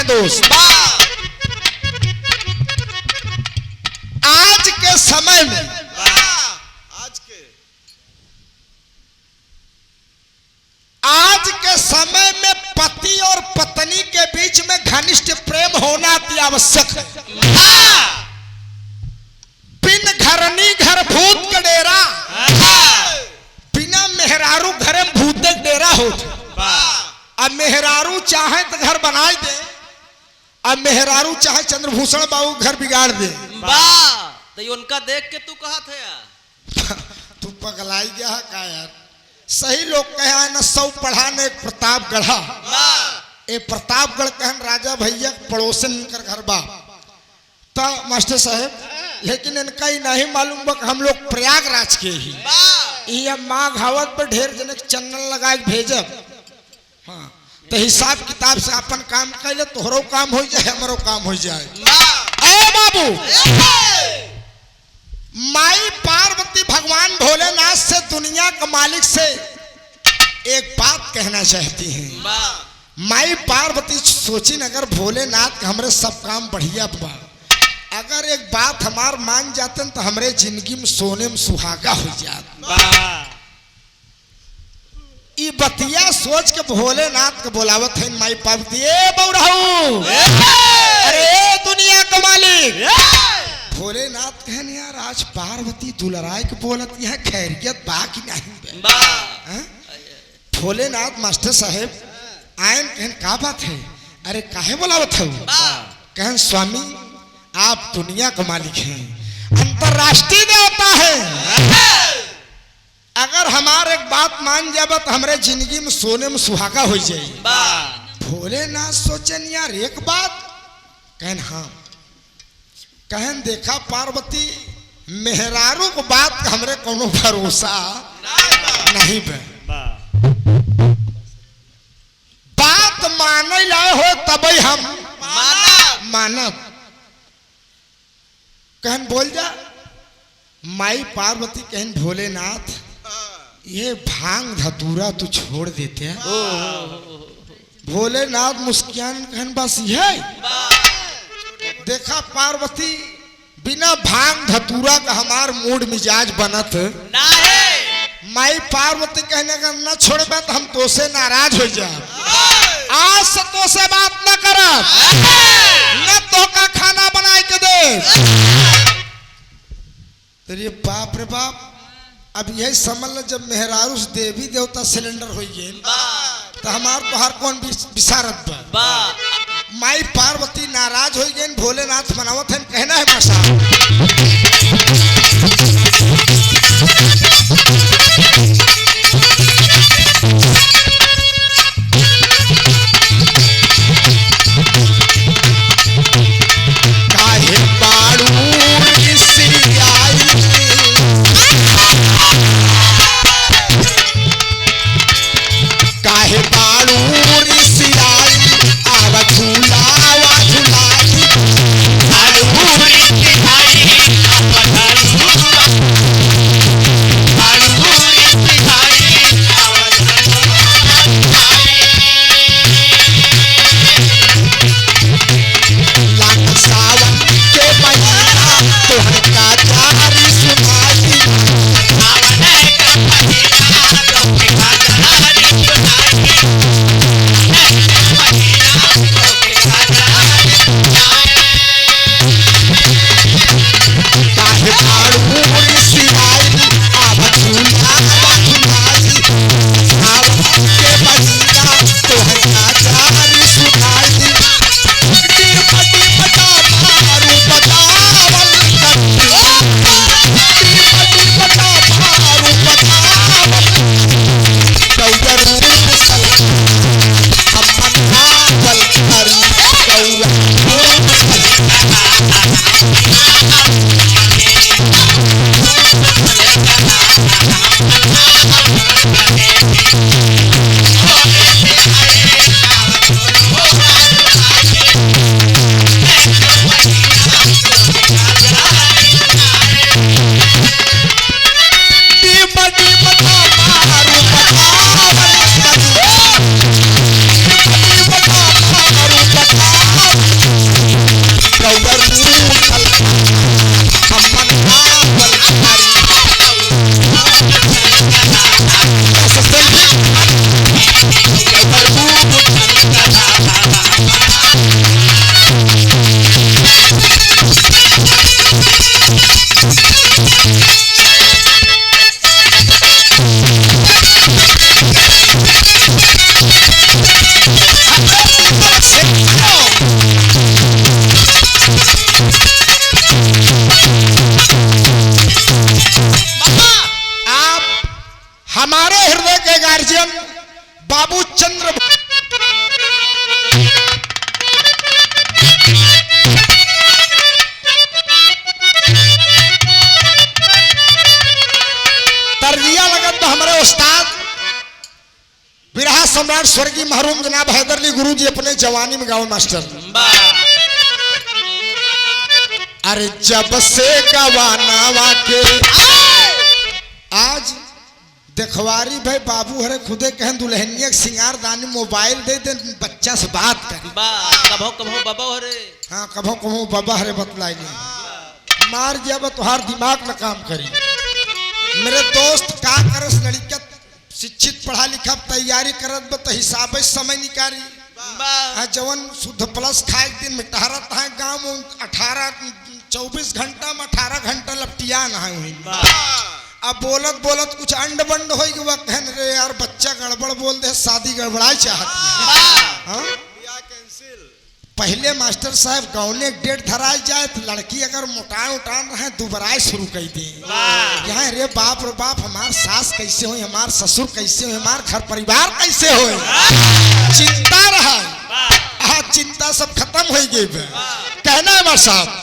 दोस्त आज के समय में आज के समय में पति और पत्नी के बीच में घनिष्ठ प्रेम होना अति आवश्यक है। बिन घरनी घर भूत के डेरा, बिना मेहरारू घरे भूत के डेरा होते। अब मेहरारू चाहे तो घर बनाए दे, अब मेहरारू चाहे चंद्रभूषण बाबू घर बिगाड़ दे। तो उनका देख के तू कहा था यार तू पगलाई गया का यार। सही लोग कहे न सौ पढ़ा न एक प्रताप गढ़ा। ए प्रतापगढ़ कहन राजा भैया पड़ोसन कर घर बा ता मास्टर साहब, लेकिन इनका ही नहीं मालूम बा हम लोग प्रयागराज के ही ये माँ घावत पर ढेर जन चंदन लगा के भेजब। हाँ तो हिसाब किताब से अपन काम कर ले, तोहरो काम हो जाए हमारो काम हो जाए। ए बाबू, माई पार्वती भगवान भोलेनाथ से दुनिया के मालिक से एक बात कहना चाहती हैं। माई पार्वती सोची अगर भोलेनाथ हमरे सब काम बढ़िया बा, अगर एक बात हमार मान जाते तो हमरे जिंदगी में सोने में सुहागा हो जात। ई बतिया सोच के भोलेनाथ के बोलावत है माई पार्वती। ए बौराहू, अरे दुनिया का मालिक। भोलेनाथ कहन यार आज पार्वती दुलराय के बोलत यहाँ खैरियत बा कि नहीं। भोलेनाथ मास्टर साहेब आयन कहन का बात है, अरे काहे बोलावत है। कहन स्वामी आप दुनिया का मालिक हैं, अंतरराष्ट्रीय देवता है, अगर हमारे एक बात मान जाए तो हमारे जिंदगी में सोने में सुहागा हो जाए। भोलेनाथ सोचन यार एक बात। कहन हाँ। कहन देखा पार्वती मेहरारू को बात हमरे कोनो भरोसा नहीं बे। बात माने लाए हो तभी हम मानब। कहन बोल जा। माई पार्वती कहन भोलेनाथ ये भांग धतूरा तू छोड़ देते हैं। भोलेनाथ मुस्कियान कहन बस ये देखा पार्वती बिना भांग धतूरा का हमार मूड मिजाज बनत नहीं। माई पार्वती कहने का न छोड़बे तो हम तो से नाराज हो जाए। आज से तो से बात न करब, न तो का खाना बना के दे। तेरे बाप रे बाप, अब यही समझ ल जब मेहरारू से देवी देवता सिलेंडर हो गए तो हमार तो हर कौन विसारत बा। माई पार्वती नाराज हो गए। भोलेनाथ मनावत है कहना है भाषा। काहे पाड़ू काहे बाड़ू रिसियाई आवा झूलावा झूलाई आलू रिसियाई आवा झूलावा हमारे हृदय के गार्जियन बाबू चंद्र तरजिया लगत तो हमारे उस्ताद विरहा सम्राट स्वर्गीय महरूम जनाब हैदरली गुरु जी अपने जवानी में गाँव मास्टर। अरे जब से गवाना वाके आज देखवारी भाई बाबू हरे खुदे कहें दुल्हनिया के सिंगार दानी मोबाइल दे दे बच्चा से बात कर कभो कभो बाबा हरे। हाँ कभो कभो बाबा हरे बतलाई मार गया बा तुहार दिमाग न काम करी। मेरे दोस्त का करस लड़का शिक्षित पढ़ा लिखा तैयारी करत बा तो हिसाब समय निकारी जवन शुद्ध प्लस खाए दिन में टहरत है गाँव में 24 घंटा में 18 घंटा लपटिया नहाए हुई। अब बोलत बोलत कुछ अंड बंड हो गया कहन रे यार बच्चा गड़बड़ बोल दे शादी गड़बड़ाई चाहती है। पहले मास्टर साहब गाँव ने डेट धराई जाए तो लड़की अगर मोटान उठान रहे दुबराए शुरू कर दे यहाँ रे बाप रे बाप हमार सास कैसे हो हमार ससुर कैसे हो हमार घर परिवार कैसे हो चिंता रहा चिंता सब खत्म हो गई कहना है मार साहब